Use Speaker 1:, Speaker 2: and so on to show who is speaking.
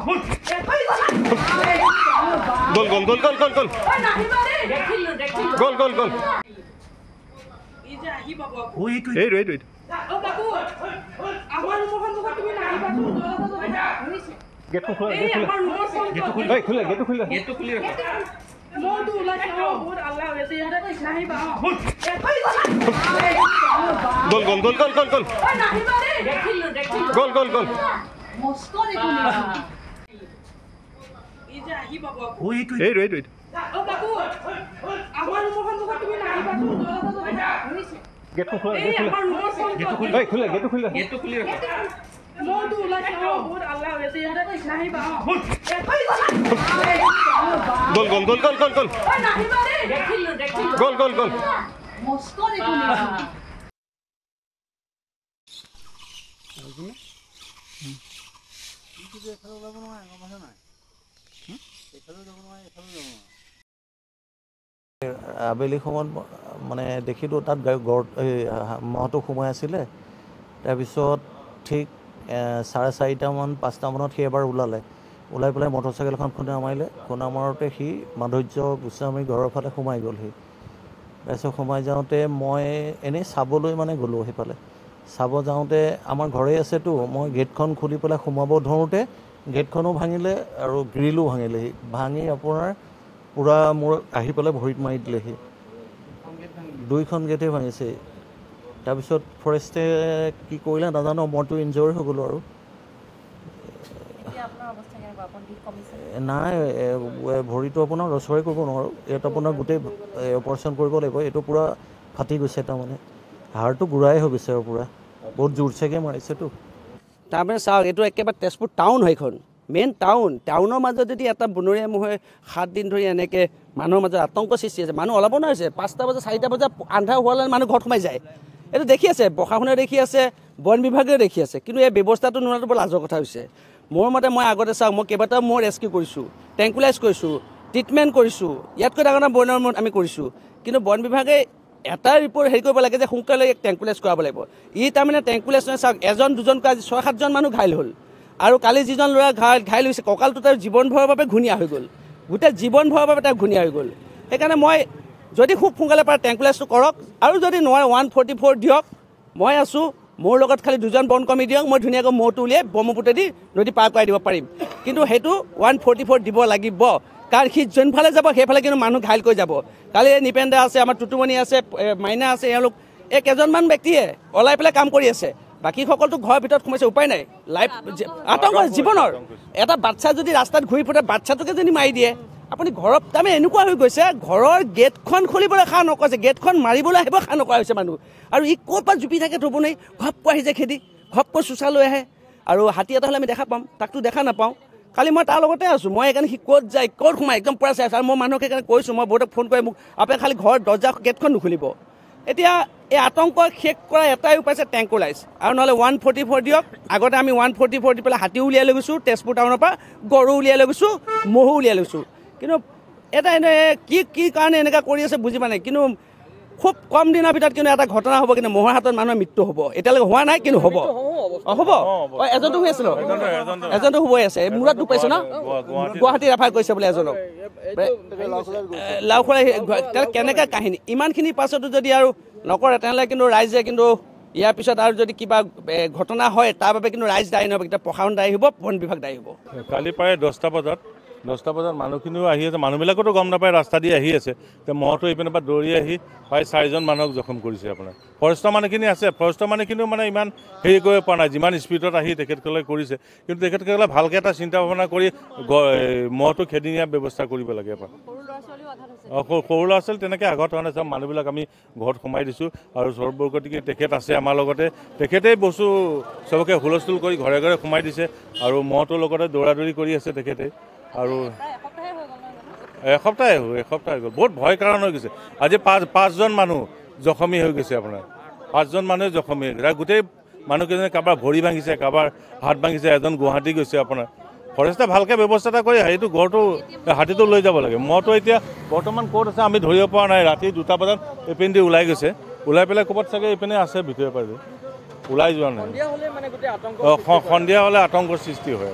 Speaker 1: গোল গোল গোল গোল গোল গোল গোল গোল গোল
Speaker 2: আবেলি সময়ত মানে দেখিলোঁ তাত মহটো সোমাই আছিলে। তাৰপিছত ঠিক 4:30 5টা মানত সি এবাৰ ওলাই পেলাই মটৰচাইকেলখন খুন্দা মাৰোঁতে সি মাধুৰ্য গোস্বামী ঘৰৰ ফালে সোমাই গ'লহি। তাৰপিছত সোমাই যাওঁতে মই এনেই চাবলৈ মানে গ'লোঁ সেইফালে। চাব যাওঁতে আমাৰ ঘৰেই আছেতো, মই গেটখন খুলি পেলাই সোমাব ধৰোঁতে গেটখনো ভাঙিলে আৰু গ্ৰিলো ভাঙিলেহি। ভাঙি আপোনাৰ পূৰা মোৰ আহি পেলাই ভৰিত মাৰি দিলেহি। 2খন গেটেই ভাঙিছে। তাৰপিছত ফৰেষ্টে কি কৰিলে নাজানো, মইতো ইনজৰি হৈ গ'লোঁ আৰু। নাই, ভৰিটো আপোনাৰ ৰচৰে কৰিব নোৱাৰোঁ। ইয়াত আপোনাৰ গোটেই অপাৰেশ্যন কৰিব লাগিব। এইটো পূৰা ফাটি গৈছে, তাৰমানে হাড়টো গুড়াই হৈ গৈছে আৰু পূৰা বহুত জোৰচেকৈ মাৰিছেতো।
Speaker 3: তাৰমানে চাওক, এইটো একেবাৰে তেজপুৰ টাউন হয়, এইখন মেইন টাউনৰ মাজত যদি এটা বনৰীয়া মহে 7 দিন ধৰি এনেকৈ মানুহৰ মাজত আতংক সৃষ্টি আছে। মানুহ ওলাব নোৱাৰিছে। 5টা বজা 4টা বজা আন্ধাৰ হোৱালে মানুহ ঘৰত সোমাই যায়। এইটো দেখি আছে, প্ৰশাসনে দেখি আছে, বন বিভাগেও দেখি আছে, কিন্তু এই ব্যৱস্থাটো নোলোৱাটো বৰ লাজৰ কথা হৈছে। মোৰ মতে মই আগতে চাওক, মই কেইবাটাও মই ৰেস্কিউ কৰিছোঁ, ট্ৰেংকুলাইজ কৰিছোঁ, ট্ৰিটমেণ্ট কৰিছোঁ, ইয়াতকৈ ডাঙৰ বনৰ মূৰত আমি কৰিছোঁ। কিন্তু বন বিভাগে এটা ৰিপৰ্ট হেৰি কৰিব লাগে যে সোনকালে ট্ৰেংকুলাইজ কৰাব লাগিব। তাৰমানে ট্ৰেংকুলাইজ নহয়, চাওক 1জন 2জনকৈ আজি 6-7জন মানুহ ঘাইল হ'ল। আৰু কালি যিজন ল'ৰা ঘাইল হৈছে, কঁকালটো তাৰ জীৱনভৰৰ বাবে ঘূণীয়া হৈ গ'ল, গোটেই জীৱনভৰৰ বাবে তাৰ ঘূণীয়া হৈ গ'ল। সেইকাৰণে মই যদি খুব সোনকালে পাৰে ট্ৰেংকুলাইজটো কৰক, আৰু যদি নোৱাৰে 144 দিয়ক। মই আছোঁ, মোৰ লগত খালি 2জন বন কৰ্মী দিয়ক, মই ধুনীয়াকৈ মহটো উলিয়াই ব্ৰহ্মপুত্ৰেদি নদী পাৰ কৰাই দিব পাৰিম। কিন্তু সেইটো 144 দিব লাগিব, কাৰণ সি যোনফালে যাব সেইফালে কিন্তু মানুহ ঘাইল কৰি যাব। কালি নিপেন দা আছে, আমাৰ টুটুমণি আছে, মাইনা আছে, এওঁলোক এই কেইজনমান ব্যক্তিয়ে ওলাই পেলাই কাম কৰি আছে। বাকীসকলতো ঘৰৰ ভিতৰত সোমাইছে, উপায় নাই। লাইফ আতংক জীৱনৰ। এটা বাচ্ছা যদি ৰাস্তাত ঘূৰি ফুৰে, বাচ্ছাটোকে যদি মাৰি দিয়ে, আপুনি ঘৰত তাৰমানে এনেকুৱা হৈ গৈছে, ঘৰৰ গেটখন খুলিবলৈ সাহ নকৰিছে, গেটখন মাৰিবলৈ আহিব সাহ নকৰা হৈছে মানুহ। আৰু ই ক'ৰ পৰা জুপি থাকে থ'ব নোৱাৰি, ঘপকৈ আহি যায় খেদি, ঘপকৈ চোচা লৈ আহে। আৰু হাতী এটা হ'লে আমি দেখা পাম, তাকতো দেখা নাপাওঁ। কালি মই তাৰ লগতে আছোঁ, মই সেইকাৰণে সি ক'ত যায় ক'ত সোমাই একদম পূৰা চাই আছোঁ। আৰু মই মানুহক সেইকাৰণে কৈছোঁ, মই বহুতক ফোন কৰি, মোক আপুনি খালি ঘৰৰ দৰ্জা গেটখন নুখুলিব। এতিয়া এই আতংক শেষ কৰা এটাই উপায় আছে, ট্ৰেংকুলাইজ, আৰু নহ'লে 144 দিয়ক। আগতে আমি 144 দি পেলাই হাতী উলিয়াই লৈ গৈছোঁ তেজপুৰ টাউনৰ পৰা, গৰু উলিয়াই লৈ গৈছোঁ, মহো উলিয়াই লৈছোঁ। কিন্তু এটা কি কাৰণে এনেকুৱা কৰি আছে বুজি পোৱা নাই। কিন্তু খুব কম দিনৰ ভিতৰত কিন্তু এটা ঘটনা হ'ব, কিন্তু মহৰ হাতত মানুহৰ মৃত্যু হ'ব। এতিয়ালৈকে হোৱা নাই, কিন্তু হ'ব। হ'ব, এজনটো হৈ আছিল, এজনটো হ'বই আছে, মূৰত দুখ পাইছে ন, গুৱাহাটী ৰেফাৰ কৰিছে বোলে এজনক। লাওখোলা কেনেকৈ কাহিনী, ইমানখিনি পাছতো যদি আৰু নকৰে, তেনেহ'লে কিন্তু ৰাইজে কিন্তু ইয়াৰ পিছত আৰু যদি কিবা ঘটনা হয়, তাৰ বাবে কিন্তু ৰাইজ দায়ী নহ'ব, কিন্তু প্ৰশাসন দায়ী হ'ব, বন বিভাগ দায়ী হ'ব।
Speaker 4: কালি প্ৰায় 10টা বজাত মানুহখিনিও আহি আছে, মানুহবিলাকতো গম নাপায়, ৰাস্তা দি আহি আছে। এতিয়া মহটো এইপিনৰ পৰা দৌৰি আহি প্ৰায় 4জন মানুহক জখম কৰিছে। আপোনাৰ ফৰেষ্টৰ মানুহখিনি আছে, ফৰেষ্টৰ মানুহখিনিও মানে ইমান হেৰি কৰিব পৰা নাই, যিমান স্পীডত আহি তেখেতসকলে কৰিছে। কিন্তু তেখেতসকলে ভালকৈ এটা চিন্তা ভাৱনা কৰি মহটো খেদি নিয়াৰ ব্যৱস্থা কৰিব লাগে। সৰু ল'ৰা ছোৱালী তেনেকৈ আঘাত হোৱা নাই, চব মানুহবিলাক আমি ঘৰত সোমাই দিছোঁ। আৰু সৰ্বগতিকে তেখেত আছে আমাৰ লগতে, তেখেতেই বস্তু চবকে হুলস্থুল কৰি ঘৰে ঘৰে সোমাই দিছে, আৰু মহটোৰ লগতে দৌৰা দৌৰি কৰি আছে তেখেতে। আৰু এসপ্তাহে হৈ গ'ল, বহুত ভয় কাৰণ হৈ গৈছে। আজি 5জন মানুহ জখমী হৈ গৈছে। আপোনাৰ 5জন মানুহে জখমী হৈ গৈছে। গোটেই মানুহকেইজনে কাৰোবাৰ ভৰি ভাঙিছে, কাৰোবাৰ হাত ভাঙিছে, এজন গুৱাহাটী গৈছে। আপোনাৰ ফৰেষ্টে ভালকৈ ব্যৱস্থা এটা কৰি সেইটো ঘৰটো হাতীটো লৈ যাব লাগে। মইতো এতিয়া বৰ্তমান ক'ত আছে আমি ধৰিব পৰা নাই। ৰাতি 2টা বজাত এইপিনেদি ওলাই গৈছে, ওলাই পেলাই ক'ৰবাত চাগে এইপিনে আছে ভিতৰে পাৰি, ওলাই যোৱা নাই। সন্ধিয়া হ'লে আতংকৰ সৃষ্টি হয়।